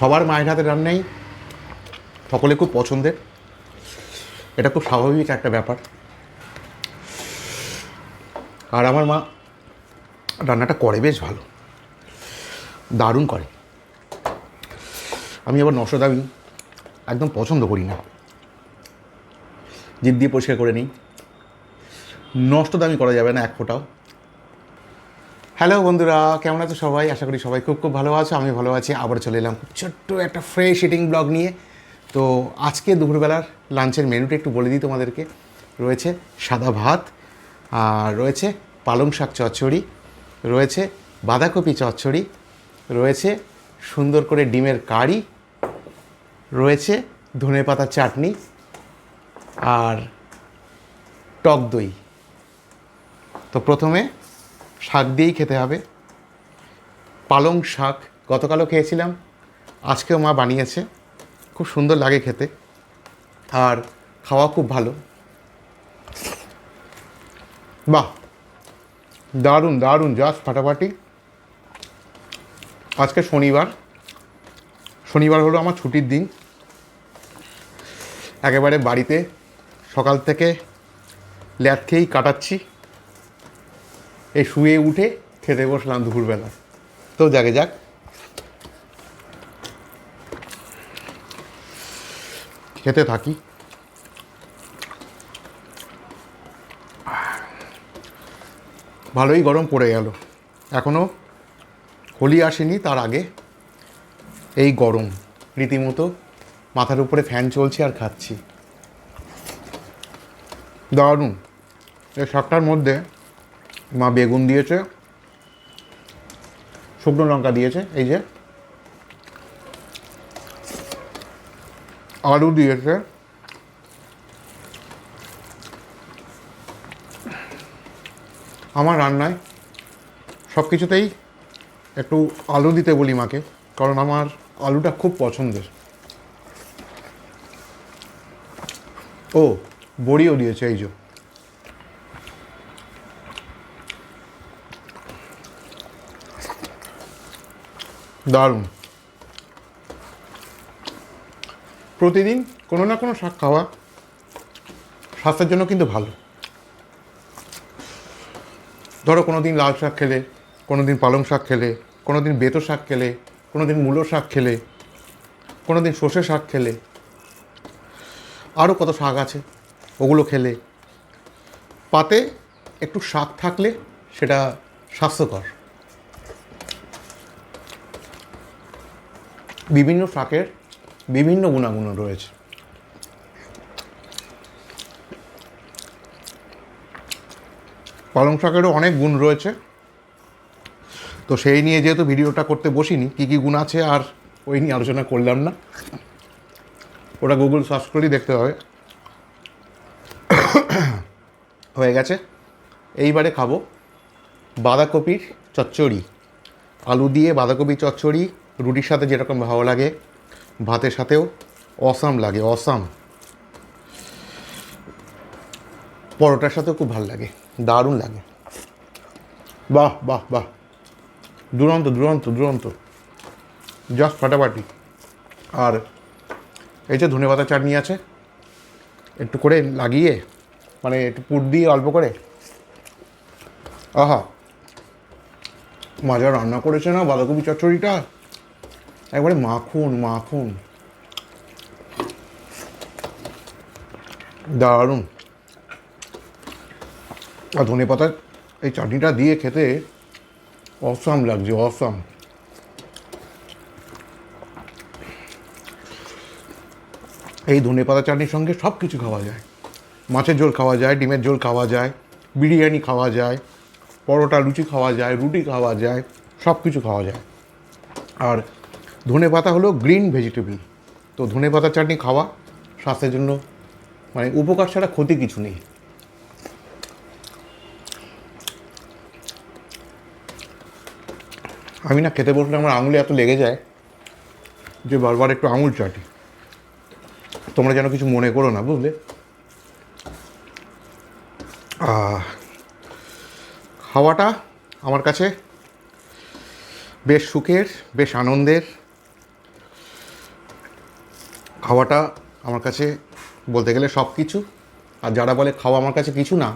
সবার মায়ের হাতের রান্নাই সকলে খুব পছন্দের, এটা খুব স্বাভাবিক একটা ব্যাপার। আর আমার মা রান্নাটা করে বেশ ভালো, দারুণ করে। আমি আবার নশো দামি একদম পছন্দ করি না, জিভ দিয়ে পরিষ্কার করে নিই, নষ্ট দামি করা যাবে না এক ফোঁটাও। হ্যালো বন্ধুরা, কেমন আছো সবাই? আশা করি সবাই খুব খুব ভালো আছো, আমি ভালো আছি। আবার চলে এলাম খুব ছোট্ট একটা ফ্রেশ ইটিং ব্লগ নিয়ে। তো আজকে দুপুরবেলার লাঞ্চের মেনুটা একটু বলে দিই তোমাদেরকে। রয়েছে সাদা ভাত, আর রয়েছে পালং শাক চচ্চড়ি, রয়েছে বাঁধাকপি চচ্চড়ি, রয়েছে সুন্দর করে ডিমের কারি, রয়েছে ধনেপাতার চাটনি, আর টক দই। তো প্রথমে শাক দিয়েই খেতে হবে। পালং শাক গতকালও খেয়েছিলাম, আজকেও মা বানিয়েছে, খুব সুন্দর লাগে খেতে, আর খাওয়া খুব ভালো। বাহ, দারুণ দারুণ, জাস্ট ফাটাফাটি। আজকে শনিবার হলো আমার ছুটির দিন। একেবারে বাড়িতে সকাল থেকে ল্যাদ খেয়েই কাটাচ্ছি। এই শুয়ে উঠে খেতে বসলাম দুপুরবেলা। তো যাকে যাক, খেতে থাকি। ভালোই গরম পড়ে গেল, এখনও হোলি আসেনি, তার আগে এই গরম রীতিমতো মাথার উপরে ফ্যান চলছে আর খাচ্ছি। দারুণ। এই শাকটার মধ্যে মা বেগুন দিয়েছে, শুকনো লঙ্কা দিয়েছে, এই যে আলু দিয়েছে, আমার রান্নায় সব কিছুতেই একটু আলু দিতে বলি মাকে, কারণ আমার আলুটা খুব পছন্দের। ও, বড়িও দিয়েছে, এই যে। দারুণ। প্রতিদিন কোনো না কোনো শাক খাওয়া স্বাস্থ্যের জন্য কিন্তু ভালো। ধরো কোনো দিন লাল শাক খেলে, কোনো দিন পালং শাক খেলে, কোনো দিন বেতো শাক খেলে, কোনো দিন মূলো শাক খেলে, কোনো দিন সর্ষে শাক খেলে, আরও কত শাক আছে, ওগুলো খেলে। পাতে একটু শাক থাকলে সেটা স্বাস্থ্যকর। বিভিন্ন শাকের বিভিন্ন গুণাগুণ রয়েছে। পালং শাকেরও অনেক গুণ রয়েছে, তো সেই নিয়ে যেহেতু ভিডিওটা করতে বসিনি, কী কী গুণ আছে আর ওই নিয়ে আলোচনা করলাম না, ওটা গুগল সার্চ করেই দেখতে হবে। হয়ে গেছে। এইবারে খাবো বাঁধাকপির চচ্চড়ি। আলু দিয়ে বাঁধাকপি চচ্চড়ি রুটির সাথে যেরকম ভালো লাগে, ভাতের সাথেও অসাম লাগে, অসাম। পরোটার সাথেও খুব ভালো লাগে, দারুণ লাগে। বাহ বাহ বাহ, দুরন্ত দুরন্ত দুরন্ত, জাস্ট ফাটাফাটি। আর এই যে ধনেপাতা চাটনি আছে, একটু করে লাগিয়ে, মানে একটু পুর দিয়ে অল্প করে, আহা, মা যা রান্না করেছে না বাঁধাকপি চচ্চড়িটা, একবারে মাখন মাখন, দারুণ। আর ধনেপাতা এই চাটনিটা দিয়ে খেতে অসাম লাগছে, অসাম। এই ধনেপাতা চাটনির সঙ্গে সব কিছু খাওয়া যায়। মাছের ঝোল খাওয়া যায়, ডিমের ঝোল খাওয়া যায়, বিরিয়ানি খাওয়া যায়, পরোটা লুচি খাওয়া যায়, রুটি খাওয়া যায়, সব কিছু খাওয়া যায়। আর ধনেপাতা হলো গ্রিন ভেজিটেবল, তো ধনেপাতা চাটনি খাওয়া স্বাস্থ্যের জন্য মানে উপকার ছাড়া ক্ষতি কিছু নেই। আমি না খেতে বসলে আমার আঙুলে এত লেগে যায় যে বারবার একটু আঙুল চাটি। তোমরা যেন কিছু মনে করো না, বুঝলে। খাওয়াটা আমার কাছে বেশ সুখের, বেশ আনন্দের। খাওয়াটা আমার কাছে বলতে গেলে সব কিছু। আর যারা বলে খাওয়া আমার কাছে কিছু না,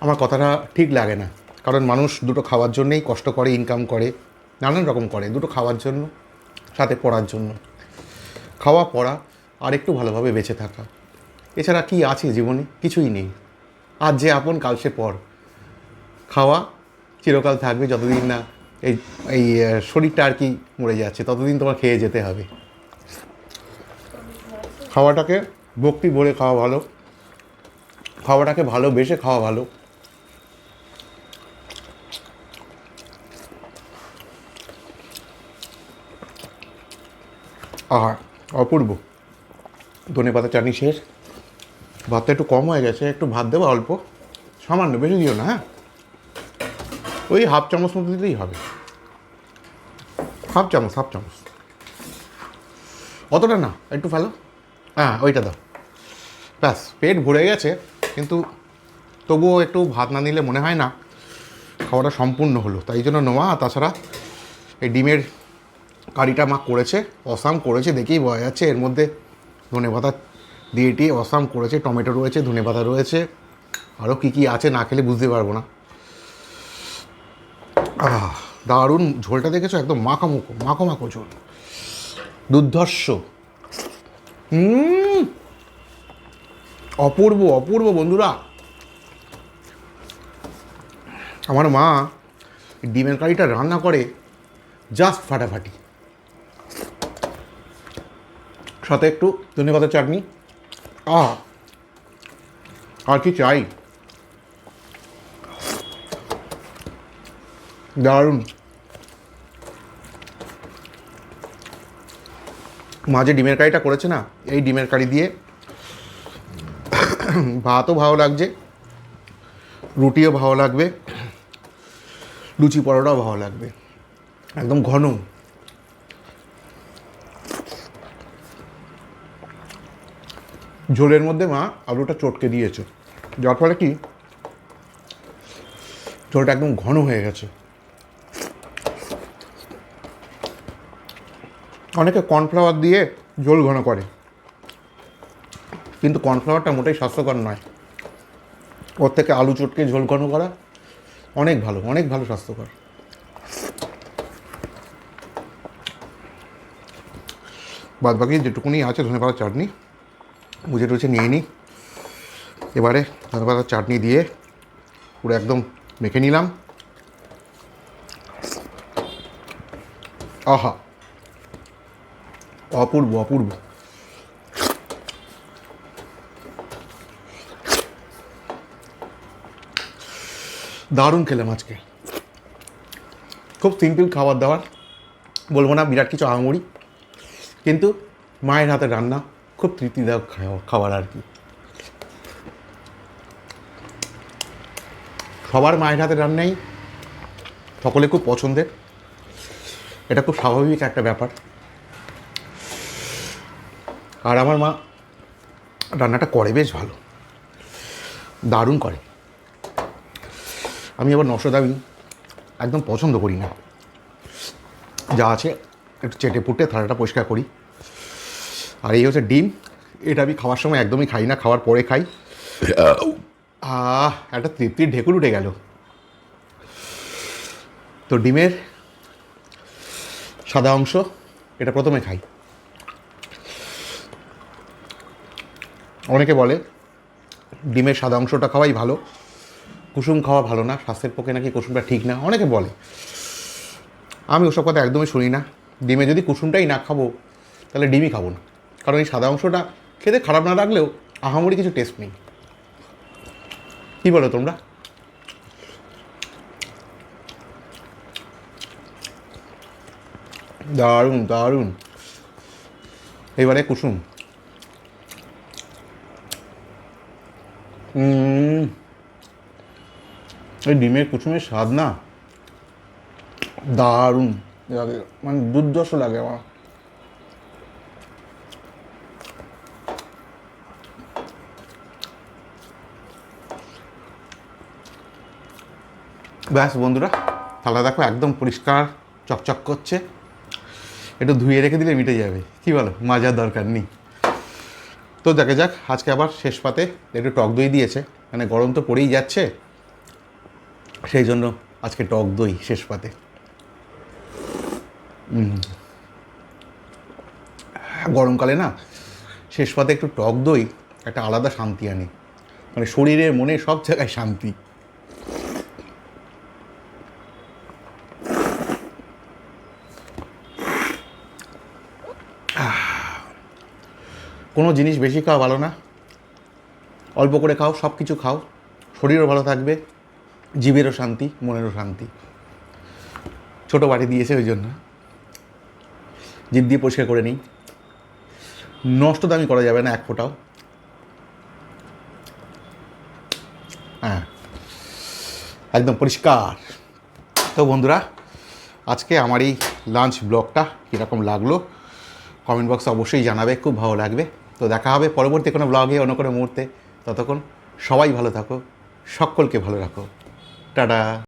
আমার কথাটা ঠিক লাগে না। কারণ মানুষ দুটো খাওয়ার জন্যেই কষ্ট করে, ইনকাম করে, নানান রকম করে, দুটো খাওয়ার জন্য, সাথে পড়ার জন্য। খাওয়া, পড়া আর একটু ভালোভাবে বেঁচে থাকা, এছাড়া কি আছে জীবনে? কিছুই নেই। আজ যে আপন কাল সে পর। খাওয়া চিরকাল থাকবে, যতদিন না এই এই শরীরটা আর কি মরে যাচ্ছে, ততদিন তোমার খেয়ে যেতে হবে। খাওয়াটাকে ভক্তি ভরে খাওয়া ভালো, খাওয়াটাকে ভালোবেসে খাওয়া ভালো। আহা, অপূর্ব। ধনেপাতা চাটনি শেষ। ভাতটা একটু কম হয়ে গেছে, একটু ভাত দেবো অল্প, সামান্য, বেশি দিও না। হ্যাঁ, ওই হাফ চামচ মতো দিলেই হবে। হাফ চামচ, হাফ চামচ, অতটা না, একটু ফেলো। হ্যাঁ, ওইটা দাও। ব্যাস, পেট ভরে গেছে, কিন্তু তবুও একটু ভাত না নিলে মনে হয় না খাওয়াটা সম্পূর্ণ হলো। তাই জন্য নেওয়া। তাছাড়া এই ডিমের কারিটা মা করেছে, অসাম করেছে, দেখেই বোঝা যাচ্ছে। এর মধ্যে ধনেপাতা দিয়ে টিয়ে অসাম করেছে, টমেটো রয়েছে, ধনেপাতা রয়েছে, আরও কী কী আছে না খেলে বুঝতে পারবো না। দারুণ ঝোলটা দেখেছো, একদম মাখো মাখো ঝোল, দুর্ধর্ষ। অপূর্ব অপূর্ব বন্ধুরা। আমার মা ডিমের কারিটা রান্না করে জাস্ট ফাটাফাটি। সাথে একটু ধনেপাতার চাটনি, আর কি চাই? দারুণ। মা যে ডিমের কারিটা করেছে না, এই ডিমের কারি দিয়ে ভাতও ভালো লাগছে, রুটিও ভালো লাগবে, লুচি পরোটাও ভালো লাগবে, একদম ঘন। ঝোলের মধ্যে মা আলুটা চটকে দিয়েছে, যার ফলে কি ঝোলটা একদম ঘন হয়ে গেছে। অনেকে কর্নফ্লাওয়ার দিয়ে ঝোল ঘন করে, কিন্তু কর্নফ্লাওয়ারটা মোটেই স্বাস্থ্যকর নয়। ওর থেকে আলু চটকে ঝোল ঘন করা অনেক ভালো, অনেক ভালো, স্বাস্থ্যকর। বাদ বাকি যেটুকুনি আছে ধনেপাতার চাটনি মুছে টুছে নিয়ে নিই। এবারে ধনেপাতার চাটনি দিয়ে পুরো একদম মেখে নিলাম। আহা, অপূর্ব অপূর্ব। দারুণ খেলাম আজকে। খুব সিম্পল খাবার দাবার, বলবো না বিরাট কিছু আহামরি, কিন্তু মায়ের হাতে রান্না খুব তৃপ্তিদায়ক খাবার আর কি। সবার মায়ের হাতের রান্নাই সকলে খুব পছন্দের, এটা খুব স্বাভাবিক একটা ব্যাপার। আর আমার মা রান্নাটা করে বেশ ভালো, দারুণ করে। আমি আবার নশো দামি একদম পছন্দ করি না, যা আছে একটু চেটে পুটে থালাটা পরিষ্কার করি। আর এই হচ্ছে ডিম, এটা আমি খাওয়ার সময় একদমই খাই না, খাওয়ার পরে খাই। একটা তৃপ্তির ঢেকুর উঠে গেল। তো ডিমের সাদা অংশ এটা প্রথমে খাই। অনেকে বলে ডিমের সাদা অংশটা খাওয়াই ভালো, কুসুম খাওয়া ভালো না, স্বাস্থ্যের পক্ষে নাকি কুসুমটা ঠিক না, অনেকে বলে। আমি ওসব কথা একদমই শুনি না। ডিমে যদি কুসুমটাই না খাবো তাহলে ডিমই খাবো না, কারণ এই সাদা অংশটা খেতে খারাপ না লাগলেও আহামরি কিছু টেস্ট নেই। কী বলো তোমরা? দারুণ দারুণ। এবারে কুসুম, এই ডিমের কুসুমের স্বাদ না দারুণ লাগে, মানে দুর্ধর্ষ লাগে আমার। ব্যাস বন্ধুরা, থালা দেখো একদম পরিষ্কার চকচক করছে। একটু ধুয়ে রেখে দিলে মিটে যাবে, কি বলো? মাজার দরকার নেই। তো দেখা যাক, আজকে আবার শেষ পাতে একটু টক দই দিয়েছে, মানে গরম তো পড়েই যাচ্ছে, সেই জন্য আজকে টক দই শেষ পাতে। গরমকালে না শেষ পাতে একটু টক দই একটা আলাদা শান্তি আনে, মানে শরীরে মনে সব জায়গায় শান্তি। কোনো জিনিস বেশি খাওয়া ভালো না, অল্প করে খাও, সব কিছু খাও, শরীরও ভালো থাকবে, জীবেরও শান্তি, মনেরও শান্তি। ছোটো বাটি দিয়েছে ওই জন্য জিভ দিয়ে পরিষ্কার করে নিই। নষ্ট দামি করা যাবে না এক ফোঁটাও। হ্যাঁ, একদম পরিষ্কার। তো বন্ধুরা, আজকে আমার এই লাঞ্চ ব্লগটা কীরকম লাগলো কমেন্ট বক্সে অবশ্যই জানাবে, খুব ভালো লাগবে। তো দেখা হবে পরবর্তী কোনো ব্লগে, অন্য কোনো মুহূর্তে। ততক্ষণ সবাই ভালো থাকো, সকলকে ভালো রাখো। টাটা।